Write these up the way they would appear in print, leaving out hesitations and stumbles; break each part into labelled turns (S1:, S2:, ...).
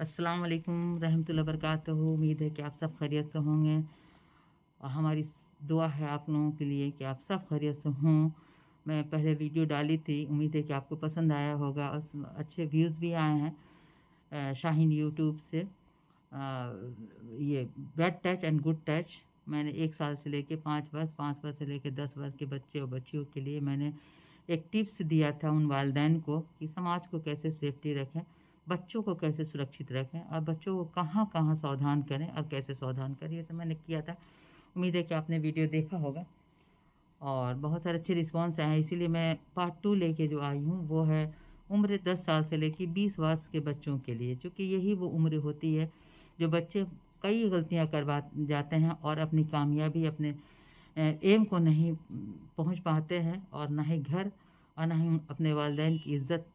S1: अस्सलाम वालेकुम रहमतुल्लाहि वबरकातुहू। उम्मीद है कि आप सब खैरियत से होंगे और हमारी दुआ है आप लोगों के लिए कि आप सब खैरियत से हों। मैं पहले वीडियो डाली थी, उम्मीद है कि आपको पसंद आया होगा और अच्छे व्यूज़ भी आए हैं शाहीन यूट्यूब से। ये bad touch and good touch मैंने 1 साल से लेके 5 वर्ष से लेके 10 वर्ष के बच्चे और बच्चियों के लिए मैंने एक टिप्स दिया था उन वालिदैन को कि समाज को कैसे सेफ्टी रखें, बच्चों को कैसे सुरक्षित रखें और बच्चों को कहाँ-कहाँ सावधान करें और कैसे सावधान करें, ये सब मैंने किया था। उम्मीद है कि आपने वीडियो देखा होगा और बहुत सारे अच्छे रिस्पॉन्स आए हैं, इसीलिए मैं पार्ट 2 लेके जो आई हूँ वो है उम्र 10 साल से लेके 20 वर्ष के बच्चों के लिए, क्योंकि यही वो उम्र होती है जो बच्चे कई गलतियाँ करवा जाते हैं और अपनी कामयाबी अपने एम को नहीं पहुंच पाते हैं और ना ही घर और ना ही अपने वालिदैन की इज़्ज़त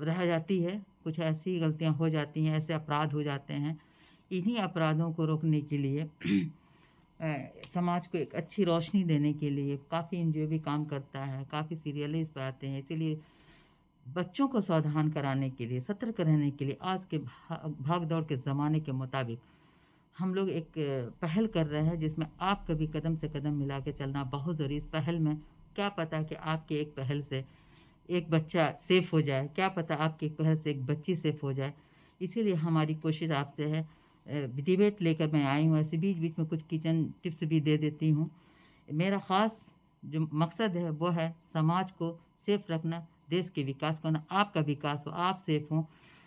S1: रह जाती है। कुछ ऐसी गलतियां हो जाती हैं, ऐसे अपराध हो जाते हैं। इन्हीं अपराधों को रोकने के लिए समाज को एक अच्छी रोशनी देने के लिए काफ़ी एनजीओ भी काम करता है, काफ़ी सीरियल इस पर आते हैं। इसीलिए बच्चों को सावधान कराने के लिए, सतर्क रहने के लिए आज के भाग दौड़ के ज़माने के मुताबिक हम लोग एक पहल कर रहे हैं जिसमें आपका भी कदम से कदम मिला के चलना बहुत ज़रूरी। इस पहल में क्या पता कि आपके एक पहल से एक बच्चा सेफ़ हो जाए, क्या पता आपकी एक पहल से एक बच्ची सेफ़ हो जाए। इसीलिए हमारी कोशिश आपसे है, डिबेट लेकर मैं आई हूँ, ऐसे बीच-बीच में कुछ किचन टिप्स भी दे देती हूँ। मेरा ख़ास जो मकसद है वो है समाज को सेफ़ रखना, देश के विकास करना, आपका विकास हो, आप सेफ़ हों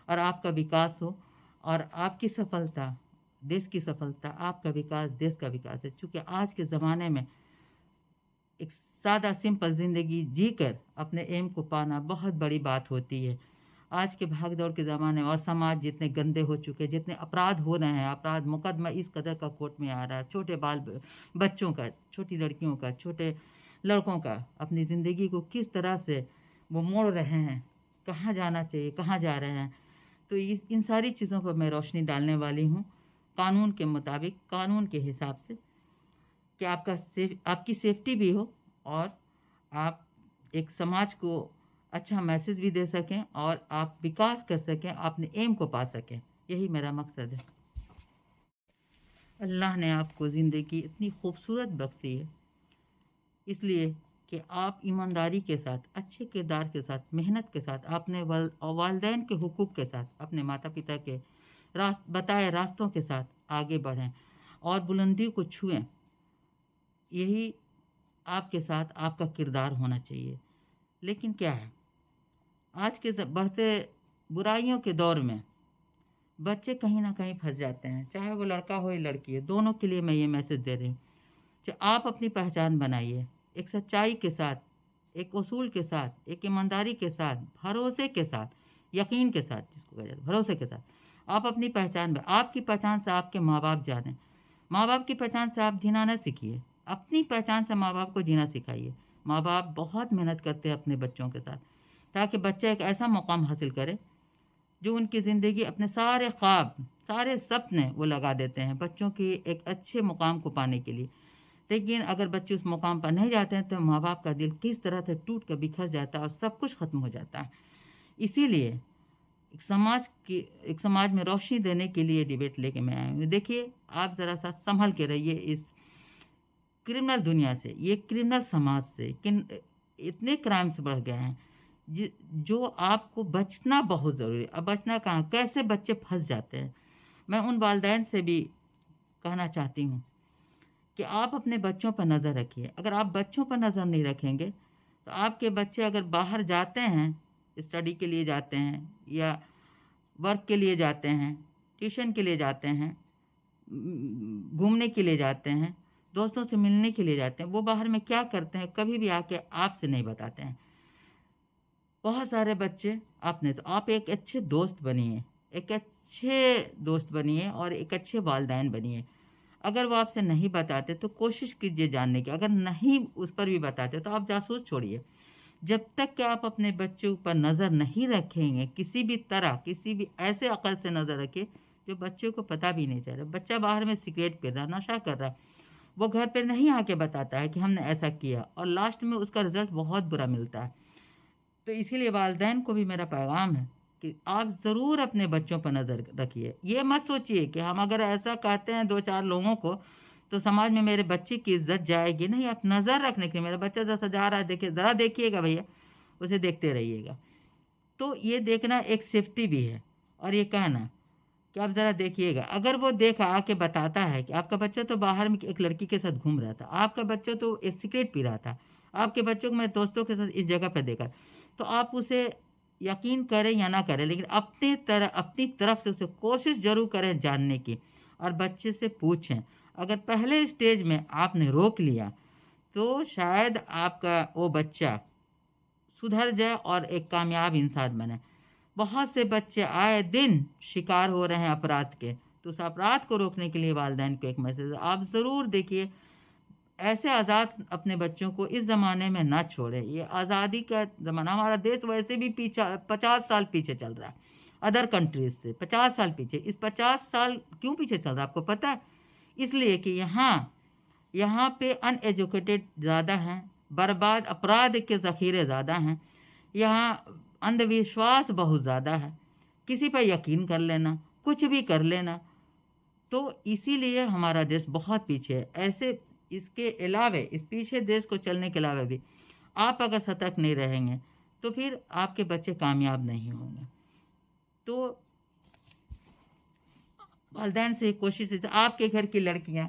S1: और आपका विकास हो और आपकी सफलता देश की सफलता, आपका विकास देश का विकास है। चूँकि आज के ज़माने में एक सादा सिंपल ज़िंदगी जीकर अपने एम को पाना बहुत बड़ी बात होती है। आज के भाग-दौड़ के ज़माने में और समाज जितने गंदे हो चुके हैं, जितने अपराध हो रहे हैं, अपराध मुकदमा इस कदर का कोर्ट में आ रहा है, छोटे बच्चों का, छोटी लड़कियों का, छोटे लड़कों का अपनी ज़िंदगी को किस तरह से वो मोड़ रहे हैं, कहाँ जाना चाहिए, कहाँ जा रहे हैं। तो इस इन सारी चीज़ों पर मैं रोशनी डालने वाली हूँ, कानून के मुताबिक, कानून के हिसाब से कि आपकी सेफ्टी भी हो और आप एक समाज को अच्छा मैसेज भी दे सकें और आप विकास कर सकें, अपने एम को पा सकें। यही मेरा मकसद है। अल्लाह ने आपको ज़िंदगी इतनी खूबसूरत बख्शी है, इसलिए कि आप ईमानदारी के साथ, अच्छे किरदार के साथ, मेहनत के साथ, अपने वालिदैन के हुकूक के साथ, अपने माता-पिता के बताए रास्तों के साथ आगे बढ़ें और बुलंदियों को छुएँ। यही आपके साथ आपका किरदार होना चाहिए। लेकिन क्या है, आज के बढ़ते बुराइयों के दौर में बच्चे कहीं न कहीं फँस जाते हैं, चाहे वो लड़का हो या लड़की हो, दोनों के लिए मैं ये मैसेज दे रही हूँ कि आप अपनी पहचान बनाइए, एक सच्चाई के साथ, एक उसूल के साथ, एक ईमानदारी के साथ, भरोसे के साथ, यकीन के साथ जिसको कहा जाता है, भरोसे के साथ, आप अपनी पहचान आपकी पहचान से आपके माँ-बाप जानें। माँ-बाप की पहचान से आप जीना ना सीखिए, अपनी पहचान से माँ-बाप को जीना सिखाइए। माँ-बाप बहुत मेहनत करते हैं अपने बच्चों के साथ, ताकि बच्चा एक ऐसा मुकाम हासिल करे जो उनकी ज़िंदगी अपने सारे ख्वाब, सारे सपने वो लगा देते हैं बच्चों की एक अच्छे मुकाम को पाने के लिए। लेकिन अगर बच्चे उस मुकाम पर नहीं जाते हैं तो माँ-बाप का दिल किस तरह से टूट कर बिखर जाता है और सब कुछ ख़त्म हो जाता है। इसीलिए एक समाज में रोशनी देने के लिए डिबेट लेके मैं आई हूँ। देखिए, आप ज़रा-सा सँभल के रहिए इस क्रिमिनल दुनिया से, ये क्रिमिनल समाज से। इतने क्राइम्स बढ़ गए हैं जो आपको बचना बहुत ज़रूरी है। अब बचना कहाँ, कैसे बच्चे फंस जाते हैं। मैं उन वालिदैन से भी कहना चाहती हूँ कि आप अपने बच्चों पर नज़र रखिए। अगर आप बच्चों पर नज़र नहीं रखेंगे तो आपके बच्चे अगर बाहर जाते हैं, स्टडी के लिए जाते हैं या वर्क के लिए जाते हैं, ट्यूशन के लिए जाते हैं, घूमने के लिए जाते हैं, दोस्तों से मिलने के लिए जाते हैं, वो बाहर में क्या करते हैं कभी भी आके आपसे नहीं बताते हैं। बहुत सारे बच्चे आपने तो आप एक अच्छे दोस्त बनिए, एक अच्छे दोस्त बनिए और एक अच्छे वालिदैन बनिए। अगर वो आपसे नहीं बताते तो कोशिश कीजिए जानने की, अगर नहीं उस पर भी बताते तो आप जासूस छोड़िए। जब तक कि आप अपने बच्चों पर नज़र नहीं रखेंगे, किसी भी तरह, किसी भी ऐसे अक़ल से नज़र रखिए जो बच्चे को पता भी नहीं चल रहा। बच्चा बाहर में सिगरेट पी रहा, नशा कर रहा, वो घर पे नहीं आके बताता है कि हमने ऐसा किया और लास्ट में उसका रिज़ल्ट बहुत बुरा मिलता है। तो इसीलिए वालिदैन को भी मेरा पैगाम है कि आप ज़रूर अपने बच्चों पर नज़र रखिए। ये मत सोचिए कि हम अगर ऐसा कहते हैं 2-4 लोगों को तो समाज में मेरे बच्चे की इज़्ज़त जाएगी। नहीं, आप नज़र रखने के लिए मेरा बच्चा जैसा जा रहा है देखिए, ज़रा देखिएगा भैया, उसे देखते रहिएगा। तो ये देखना एक सेफ्टी भी है और ये कहना कि आप ज़रा देखिएगा। अगर वो देख आके बताता है कि आपका बच्चा तो बाहर में एक लड़की के साथ घूम रहा था, आपका बच्चा तो एक सिगरेट पी रहा था, आपके बच्चों को मैं दोस्तों के साथ इस जगह पे देखा, तो आप उसे यकीन करें या ना करें, लेकिन अपनी तरफ से उसे कोशिश ज़रूर करें जानने की और बच्चे से पूछें। अगर पहले स्टेज में आपने रोक लिया, तो शायद आपका वो बच्चा सुधर जाए और एक कामयाब इंसान बने। बहुत से बच्चे आए दिन शिकार हो रहे हैं अपराध के, तो उस अपराध को रोकने के लिए वालिदैन को एक मैसेज आप ज़रूर देखिए, ऐसे आज़ाद अपने बच्चों को इस ज़माने में ना छोड़ें। ये आज़ादी का ज़माना, हमारा देश वैसे भी पीछा 50 साल पीछे चल रहा है अदर कंट्रीज़ से, 50 साल पीछे। इस 50 साल क्यों पीछे चल रहा है आपको पता है? इसलिए कि यहाँ पे अनएजुकेटेड ज़्यादा हैं, बर्बाद अपराध के ज़ख़ीरे ज़्यादा हैं, यहाँ अंधविश्वास बहुत ज़्यादा है, किसी पर यकीन कर लेना, कुछ भी कर लेना, तो इसीलिए हमारा देश बहुत पीछे है। ऐसे इसके अलावे, इस पीछे देश को चलने के अलावा भी आप अगर सतर्क नहीं रहेंगे तो फिर आपके बच्चे कामयाब नहीं होंगे। तो वालिदैन से कोशिश है, आपके घर की लड़कियां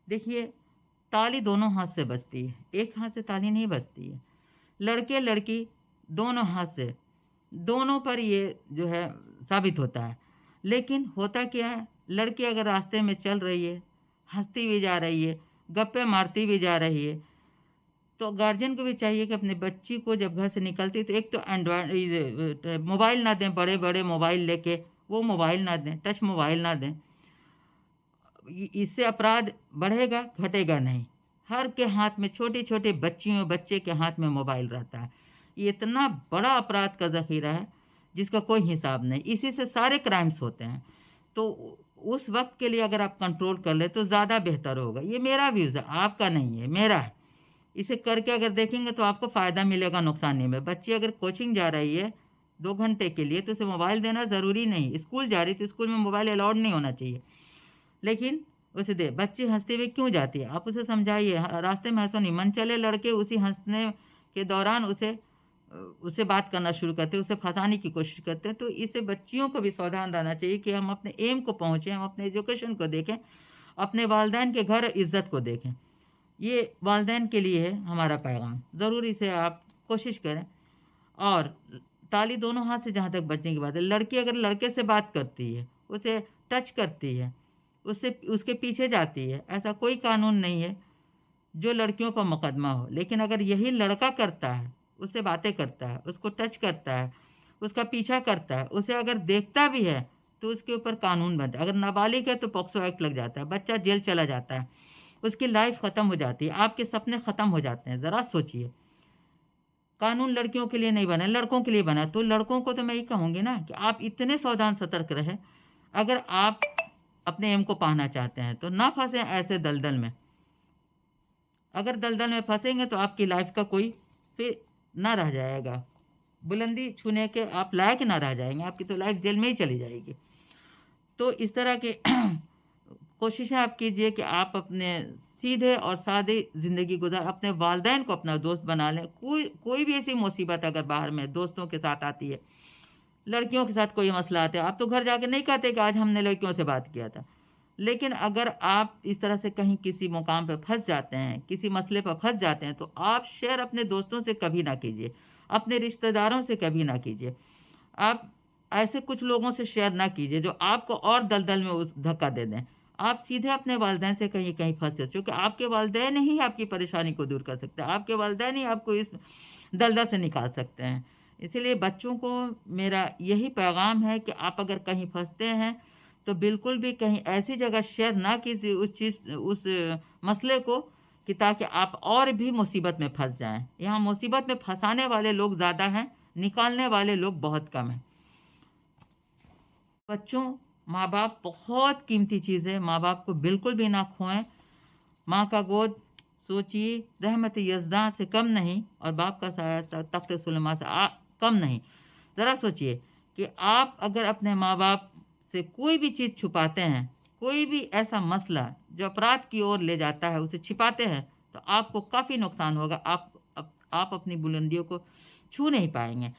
S1: देखिए, ताली दोनों हाथ से बजती है, एक हाथ से ताली नहीं बजती है। लड़के लड़की दोनों हाथ से, दोनों पर ये जो है साबित होता है। लेकिन होता क्या है, लड़की अगर रास्ते में चल रही है, हंसती भी जा रही है, गप्पे मारती भी जा रही है, तो गार्जियन को भी चाहिए कि अपने बच्ची को जब घर से निकलती तो एक तो एंड्रॉयड मोबाइल ना दें, बड़े बड़े मोबाइल लेके वो मोबाइल ना दें, टच मोबाइल ना दें। इससे अपराध बढ़ेगा घटेगा नहीं। हर के हाथ में, छोटी छोटी बच्चियों बच्चे के हाथ में मोबाइल रहता है। ये इतना बड़ा अपराध का ज़ख़ीरा है जिसका कोई हिसाब नहीं, इसी से सारे क्राइम्स होते हैं। तो उस वक्त के लिए अगर आप कंट्रोल कर ले तो ज़्यादा बेहतर होगा। ये मेरा व्यूज़ है, आपका नहीं है, मेरा है। इसे करके अगर देखेंगे तो आपको फ़ायदा मिलेगा, नुकसान नहीं मिलेगा। बच्ची अगर कोचिंग जा रही है 2 घंटे के लिए तो उसे मोबाइल देना ज़रूरी नहीं। स्कूल जा रही तो स्कूल में मोबाइल अलाउड नहीं होना चाहिए, लेकिन उसे दे। बच्ची हंसते हुए क्यों जाती है, आप उसे समझाइए, रास्ते में हंसो नहीं। मन चले लड़के उसी हंसने के दौरान उसे बात करना शुरू करते हैं, उसे फंसाने की कोशिश करते हैं। तो इससे बच्चियों को भी सावधान रहना चाहिए कि हम अपने एम को पहुँचें, हम अपने एजुकेशन को देखें, अपने वालिदैन के घर इज़्ज़त को देखें। ये वालिदैन के लिए है हमारा पैगाम, ज़रूर इसे आप कोशिश करें। और ताली दोनों हाथ से जहाँ तक बचने की बात है, लड़की अगर लड़के से बात करती है, उसे टच करती है, उसके पीछे जाती है, ऐसा कोई कानून नहीं है जो लड़कियों पर मुकदमा हो। लेकिन अगर यही लड़का करता है, उससे बातें करता है, उसको टच करता है, उसका पीछा करता है, उसे अगर देखता भी है तो उसके ऊपर कानून बनता है। अगर नाबालिग है तो पॉक्सो एक्ट लग जाता है, बच्चा जेल चला जाता है, उसकी लाइफ ख़त्म हो जाती है, आपके सपने ख़त्म हो जाते हैं। ज़रा सोचिए, कानून लड़कियों के लिए नहीं बना, लड़कों के लिए बना। तो लड़कों को तो मैं ये कहूँगी ना कि आप इतने सावधान सतर्क रहें, अगर आप अपने एम को पाना चाहते हैं तो ना फंसें ऐसे दलदल में। अगर दलदल में फंसेंगे तो आपकी लाइफ का कोई फिर ना रह जाएगा, बुलंदी छूने के आप लायक ना रह जाएंगे, आपकी तो लाइफ जेल में ही चली जाएगी। तो इस तरह की कोशिशें आप कीजिए कि आप अपने सीधे और सादे ज़िंदगी गुजार, अपने वालिदैन को अपना दोस्त बना लें। कोई भी ऐसी मुसीबत अगर बाहर में दोस्तों के साथ आती है, लड़कियों के साथ कोई मसला आता है, आप तो घर जाके नहीं कहते कि आज हमने लड़कियों से बात किया था। लेकिन अगर आप इस तरह से कहीं किसी मुकाम पर फंस जाते हैं, किसी मसले पर फंस जाते हैं, तो आप शेयर अपने दोस्तों से कभी ना कीजिए, अपने रिश्तेदारों से कभी ना कीजिए। आप ऐसे कुछ लोगों से शेयर ना कीजिए जो आपको और दलदल में उस धक्का दे दें। आप सीधे अपने वालिदैन से कहीं कहीं फंसे, क्योंकि आपके वालिदैन ही आपकी परेशानी को दूर कर सकते हैं, आपके वालिदैन ही आपको इस दलदल से निकाल सकते हैं। इसीलिए बच्चों को मेरा यही पैगाम है कि आप अगर कहीं फंसते हैं तो बिल्कुल भी कहीं ऐसी जगह शेयर ना कीजिए उस मसले को कि ताकि आप और भी मुसीबत में फंस जाएं। यहाँ मुसीबत में फंसाने वाले लोग ज़्यादा हैं, निकालने वाले लोग बहुत कम हैं। बच्चों, माँ बाप बहुत कीमती चीज़ है, माँ बाप को बिल्कुल भी ना खोएं। माँ का गोद सोचिए रहमत यज़दां से कम नहीं और बाप का साया तख्त सुलेमान से कम नहीं। ज़रा सोचिए कि आप अगर अपने माँ बाप से कोई भी चीज़ छुपाते हैं, कोई भी ऐसा मसला जो अपराध की ओर ले जाता है उसे छिपाते हैं, तो आपको काफ़ी नुकसान होगा। आप अपनी बुलंदियों को छू नहीं पाएंगे।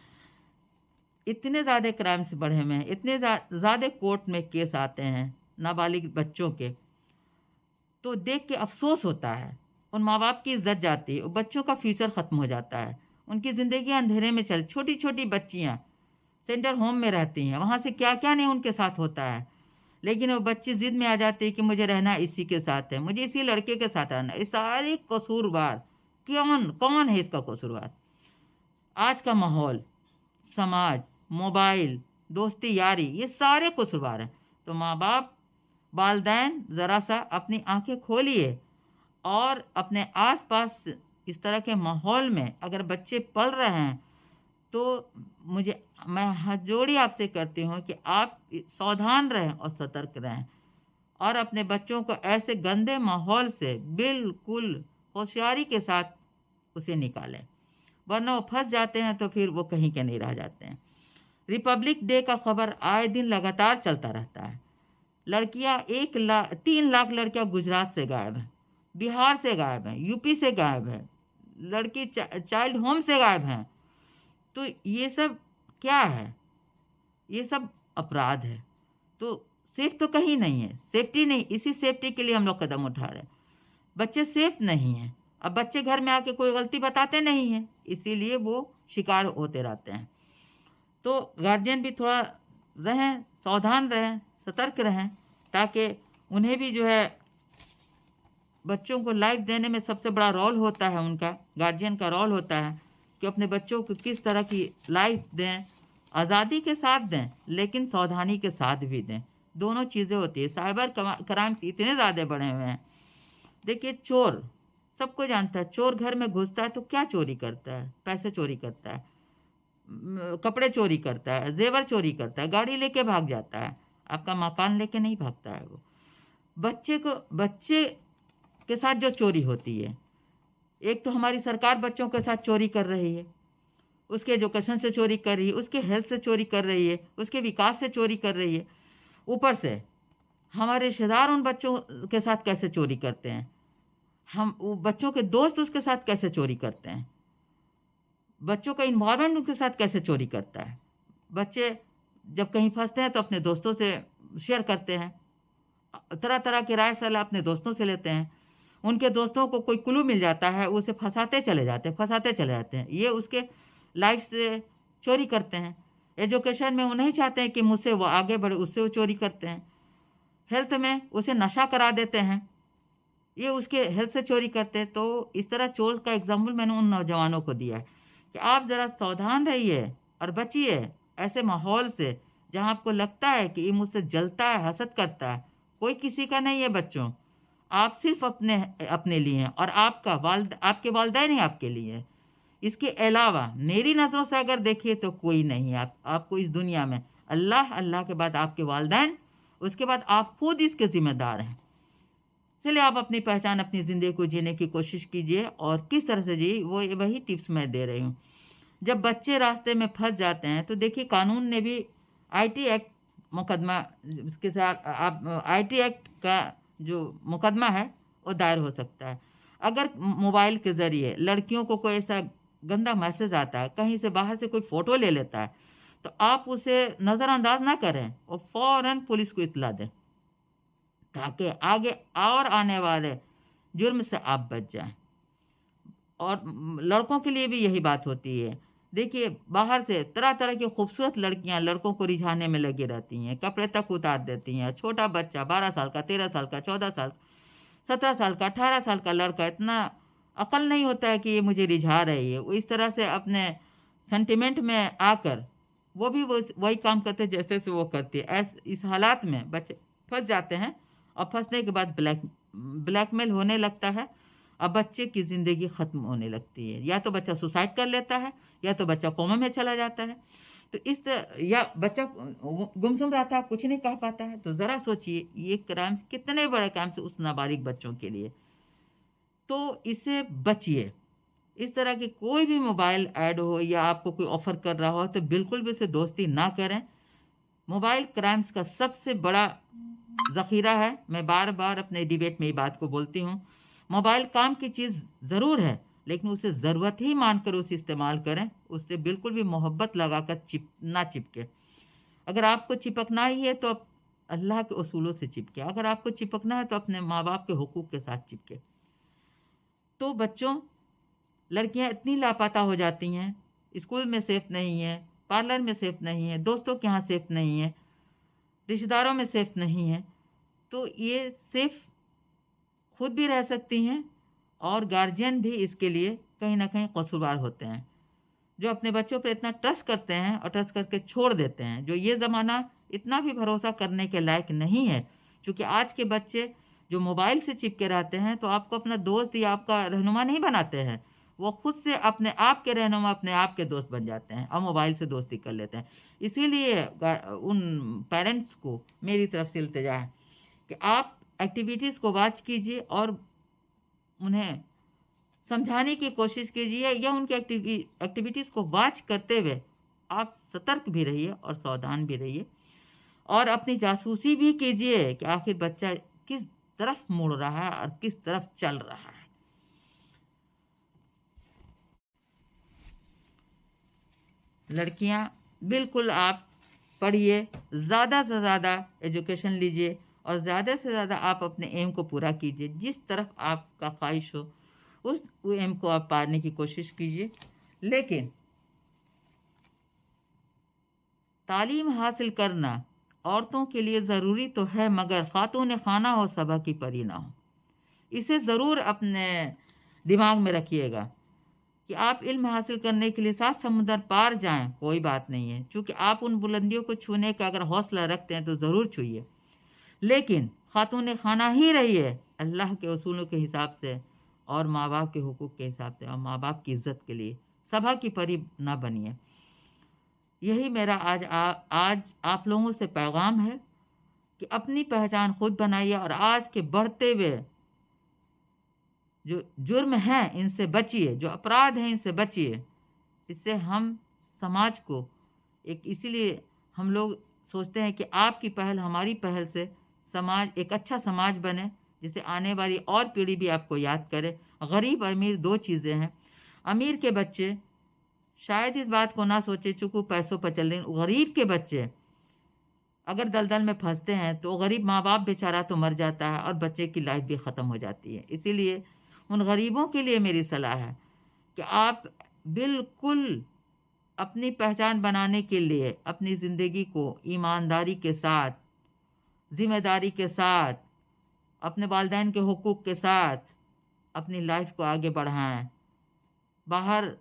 S1: इतने ज़्यादा क्राइम्स बढ़े हुए हैं, इतने ज़्यादा कोर्ट में केस आते हैं नाबालिग बच्चों के, तो देख के अफ़सोस होता है। उन माँ-बाप की इज़्ज़त जाती है, बच्चों का फ्यूचर ख़त्म हो जाता है। उनकी ज़िंदगी अंधेरे में चल छोटी-छोटी बच्चियाँ सेंटर होम में रहती हैं, वहाँ से क्या-क्या नहीं उनके साथ होता है। लेकिन वो बच्ची ज़िद में आ जाती है कि मुझे रहना इसी के साथ है, मुझे इसी लड़के के साथ रहना है। ये सारे कसूरवार कौन है इसका कसूरवार? आज का माहौल, समाज, मोबाइल, दोस्ती यारी, ये सारे कसूरवार हैं। तो माँ-बाप, वालिदैन ज़रा-सा अपनी आँखें खोलिए और अपने आस-पास इस तरह के माहौल में अगर बच्चे पल रहे हैं, तो मैं हाथ जोड़ी आपसे करती हूँ कि आप सावधान रहें और सतर्क रहें और अपने बच्चों को ऐसे गंदे माहौल से बिल्कुल होशियारी के साथ उसे निकालें, वरना वो फँस जाते हैं तो फिर वो कहीं के नहीं रह जाते हैं। रिपब्लिक डे का खबर आए दिन लगातार चलता रहता है। लड़कियां 3 लाख लड़कियां गुजरात से गायब हैं, बिहार से गायब हैं, यूपी से गायब है, लड़की चाइल्ड होम से गायब हैं। तो ये सब क्या है? ये सब अपराध है। तो सेफ तो कहीं नहीं है, सेफ्टी नहीं, इसी सेफ्टी के लिए हम लोग कदम उठा रहे हैं। बच्चे सेफ नहीं हैं। अब बच्चे घर में आके कोई गलती बताते नहीं हैं, इसीलिए वो शिकार होते रहते हैं। तो गार्जियन भी थोड़ा रहें, सावधान रहें, सतर्क रहें, ताकि उन्हें भी जो है बच्चों को लाइफ देने में सबसे बड़ा रोल होता है उनका, गार्जियन का रोल होता है कि अपने बच्चों को किस तरह की लाइफ दें, आज़ादी के साथ दें लेकिन सावधानी के साथ भी दें। दोनों चीज़ें होती है। साइबर क्राइम्स इतने ज़्यादा बढ़े हुए हैं। देखिए, चोर सबको जानता है, चोर घर में घुसता है तो क्या चोरी करता है? पैसे चोरी करता है, कपड़े चोरी करता है, जेवर चोरी करता है, गाड़ी लेके भाग जाता है। आपका मकान लेके नहीं भागता है वो। बच्चे के साथ जो चोरी होती है, एक तो हमारी सरकार बच्चों के साथ चोरी कर रही है, उसके एजुकेशन से चोरी कर रही है, उसके हेल्थ से चोरी कर रही है, उसके विकास से चोरी कर रही है। ऊपर से हमारे रिश्तेदार उन बच्चों के साथ कैसे चोरी करते हैं, बच्चों के दोस्त उसके साथ कैसे चोरी करते हैं, बच्चों का इन्वायरमेंट उनके साथ कैसे चोरी करता है। बच्चे जब कहीं फंसते हैं तो अपने दोस्तों से शेयर करते हैं, तरह तरह की राय सलाह अपने दोस्तों से लेते हैं। उनके दोस्तों को कोई क्लू मिल जाता है, उसे फंसाते चले जाते हैं। ये उसके लाइफ से चोरी करते हैं। एजुकेशन में वो नहीं चाहते हैं कि मुझसे वो आगे बढ़े, उससे वो चोरी करते हैं। हेल्थ में उसे नशा करा देते हैं, ये उसके हेल्थ से चोरी करते हैं। तो इस तरह चोर का एग्जाम्पल मैंने उन नौजवानों को दिया है कि आप ज़रा सावधान रहिए और बचिए ऐसे माहौल से जहाँ आपको लगता है कि ये मुझसे जलता है, हसद करता है। कोई किसी का नहीं है बच्चों, आप सिर्फ अपने लिए हैं और आपके वालिदैन ही आपके लिए है। इसके अलावा मेरी नज़रों से अगर देखिए तो कोई नहीं है आपको इस दुनिया में। अल्लाह के बाद आपके वालिदैन, उसके बाद आप खुद इसके ज़िम्मेदार हैं। चलिए, आप अपनी पहचान, अपनी ज़िंदगी को जीने की कोशिश कीजिए और किस तरह से जी वही टिप्स मैं दे रही हूँ। जब बच्चे रास्ते में फंस जाते हैं तो देखिए, कानून ने भी आईटी एक्ट मुकदमा, इसके साथ आप आईटी एक्ट का जो मुकदमा है वो दायर हो सकता है। अगर मोबाइल के ज़रिए लड़कियों को कोई ऐसा गंदा मैसेज आता है, कहीं से बाहर से कोई फ़ोटो ले लेता है, तो आप उसे नज़रअंदाज ना करें और फ़ौरन पुलिस को इत्तला दें, ताकि आगे और आने वाले जुर्म से आप बच जाएं। और लड़कों के लिए भी यही बात होती है। देखिए, बाहर से तरह तरह की खूबसूरत लड़कियां लड़कों को रिझाने में लगी रहती हैं, कपड़े तक उतार देती हैं। छोटा बच्चा 12 साल का, 13 साल का, 14 साल, 17 साल का, 18 साल का लड़का, इतना अकल नहीं होता है कि ये मुझे रिझा रही है। वो इस तरह से अपने सेंटिमेंट में आकर वो वही काम करते जैसे से वो करती है। इस हालात में बच्चे फंस जाते हैं और फंसने के बाद ब्लैकमेल होने लगता है। अब बच्चे की ज़िंदगी ख़त्म होने लगती है। या तो बच्चा सुसाइड कर लेता है, या तो बच्चा कोमा में चला जाता है। तो या बच्चा गुमसुम रहता है, कुछ नहीं कह पाता है। तो ज़रा सोचिए, ये क्राइम्स कितने बड़े क्राइम्स उस नाबालिग बच्चों के लिए। तो इससे बचिए। इस तरह की कोई भी मोबाइल ऐड हो या आपको कोई ऑफ़र कर रहा हो तो बिल्कुल भी उसे दोस्ती ना करें। मोबाइल क्राइम्स का सबसे बड़ा ज़ख़ीरा है। मैं बार बार अपने डिबेट में ये बात को बोलती हूँ। मोबाइल काम की चीज़ ज़रूर है, लेकिन उसे ज़रूरत ही मानकर उसे इस्तेमाल करें। उससे बिल्कुल भी मोहब्बत लगाकर ना चिपके। अगर आपको चिपकना ही है तो आप अल्लाह के उसूलों से चिपके। अगर आपको चिपकना है तो अपने माँ बाप के हुकूक के साथ चिपके। तो बच्चों, लड़कियां इतनी लापता हो जाती हैं, स्कूल में सेफ नहीं है, पार्लर में सेफ नहीं है, दोस्तों के यहाँ सेफ नहीं है, रिश्तेदारों में सेफ नहीं है। तो ये सेफ खुद भी रह सकती हैं और गार्जियन भी इसके लिए कहीं ना कहीं कसूरवार होते हैं, जो अपने बच्चों पर इतना ट्रस्ट करते हैं और ट्रस्ट करके छोड़ देते हैं। जो ये ज़माना इतना भी भरोसा करने के लायक नहीं है, क्योंकि आज के बच्चे जो मोबाइल से चिपके रहते हैं तो आपको अपना दोस्त या आपका रहनुमा नहीं बनाते हैं। वो खुद से अपने आप के रहनुमा, अपने आप के दोस्त बन जाते हैं और मोबाइल से दोस्ती कर लेते हैं। इसीलिए उन पेरेंट्स को मेरी तरफ से इल्तिजा है कि आप एक्टिविटीज़ को वॉच कीजिए और उन्हें समझाने की कोशिश कीजिए, या उनके एक्टिविटीज़ को वॉच करते हुए आप सतर्क भी रहिए और सावधान भी रहिए, और अपनी जासूसी भी कीजिए कि आखिर बच्चा किस तरफ मुड़ रहा है और किस तरफ चल रहा है। लड़कियां, बिल्कुल आप पढ़िए, ज़्यादा से ज़्यादा एजुकेशन लीजिए और ज़्यादा से ज़्यादा आप अपने एम को पूरा कीजिए। जिस तरफ आपका ख्वाहिश हो उस एम को आप पाने की कोशिश कीजिए। लेकिन तालीम हासिल करना औरतों के लिए ज़रूरी तो है, मगर खातून खाना हो सबा की परी ना हो। इसे ज़रूर अपने दिमाग में रखिएगा कि आप इल्म हासिल करने के लिए 7 समुंदर पार जाएं, कोई बात नहीं है, क्योंकि आप उन बुलंदियों को छूने का अगर हौसला रखते हैं तो ज़रूर छूइए। लेकिन खातून खाना ही रहिए अल्लाह के उसूलों के हिसाब से और माँ बाप के हुकूक के हिसाब से और माँ बाप की इज़्ज़त के लिए। सभा की परी ना बनिए। यही मेरा आज आप लोगों से पैगाम है कि अपनी पहचान खुद बनाइए और आज के बढ़ते हुए जो जुर्म हैं इनसे बचिए, जो अपराध हैं इनसे बचिए। इससे हम समाज को इसीलिए हम लोग सोचते हैं कि आपकी पहल, हमारी पहल से समाज एक अच्छा समाज बने, जिसे आने वाली और पीढ़ी भी आपको याद करे। गरीब अमीर 2 चीज़ें हैं। अमीर के बच्चे शायद इस बात को ना सोचे चूँकि पैसों पर चल रहे, गरीब के बच्चे अगर दलदल में फंसते हैं तो गरीब माँ बाप बेचारा तो मर जाता है और बच्चे की लाइफ भी ख़त्म हो जाती है। इसीलिए उन गरीबों के लिए मेरी सलाह है कि आप बिल्कुल अपनी पहचान बनाने के लिए अपनी ज़िंदगी को ईमानदारी के साथ, ज़िम्मेदारी के साथ, अपने वालिदैन के हुकूक के साथ अपनी लाइफ को आगे बढ़ाएं। बाहर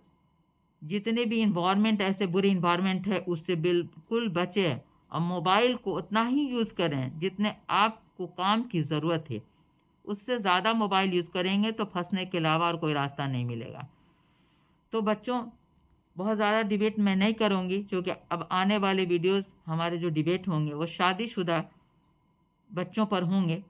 S1: जितने भी इन्वायरमेंट, ऐसे बुरे इन्वायरमेंट है, उससे बिल्कुल बचें और मोबाइल को उतना ही यूज़ करें जितने आपको काम की ज़रूरत है। उससे ज़्यादा मोबाइल यूज़ करेंगे तो फंसने के अलावा और कोई रास्ता नहीं मिलेगा। तो बच्चों, बहुत ज़्यादा डिबेट मैं नहीं करूँगी, क्योंकि अब आने वाले वीडियोस हमारे जो डिबेट होंगे वो शादीशुदा बच्चों पर होंगे।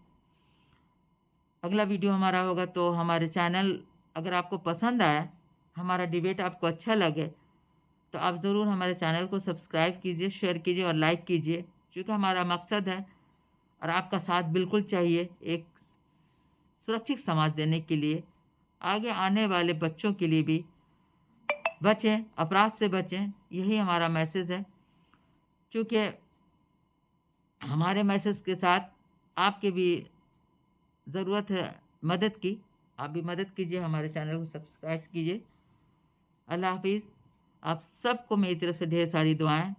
S1: अगला वीडियो हमारा होगा तो हमारे चैनल, अगर आपको पसंद आया, हमारा डिबेट आपको अच्छा लगे, तो आप ज़रूर हमारे चैनल को सब्सक्राइब कीजिए, शेयर कीजिए और लाइक कीजिए, क्योंकि हमारा मकसद है और आपका साथ बिल्कुल चाहिए एक सुरक्षित समाज देने के लिए। आगे आने वाले बच्चों के लिए भी बचें, अपराध से बचें, यही हमारा मैसेज है। क्योंकि हमारे मैसेज के साथ आपके भी ज़रूरत है मदद की। आप भी मदद कीजिए, हमारे चैनल को सब्सक्राइब कीजिए। अल्लाह हाफिज़। आप सबको मेरी तरफ से ढेर सारी दुआएं।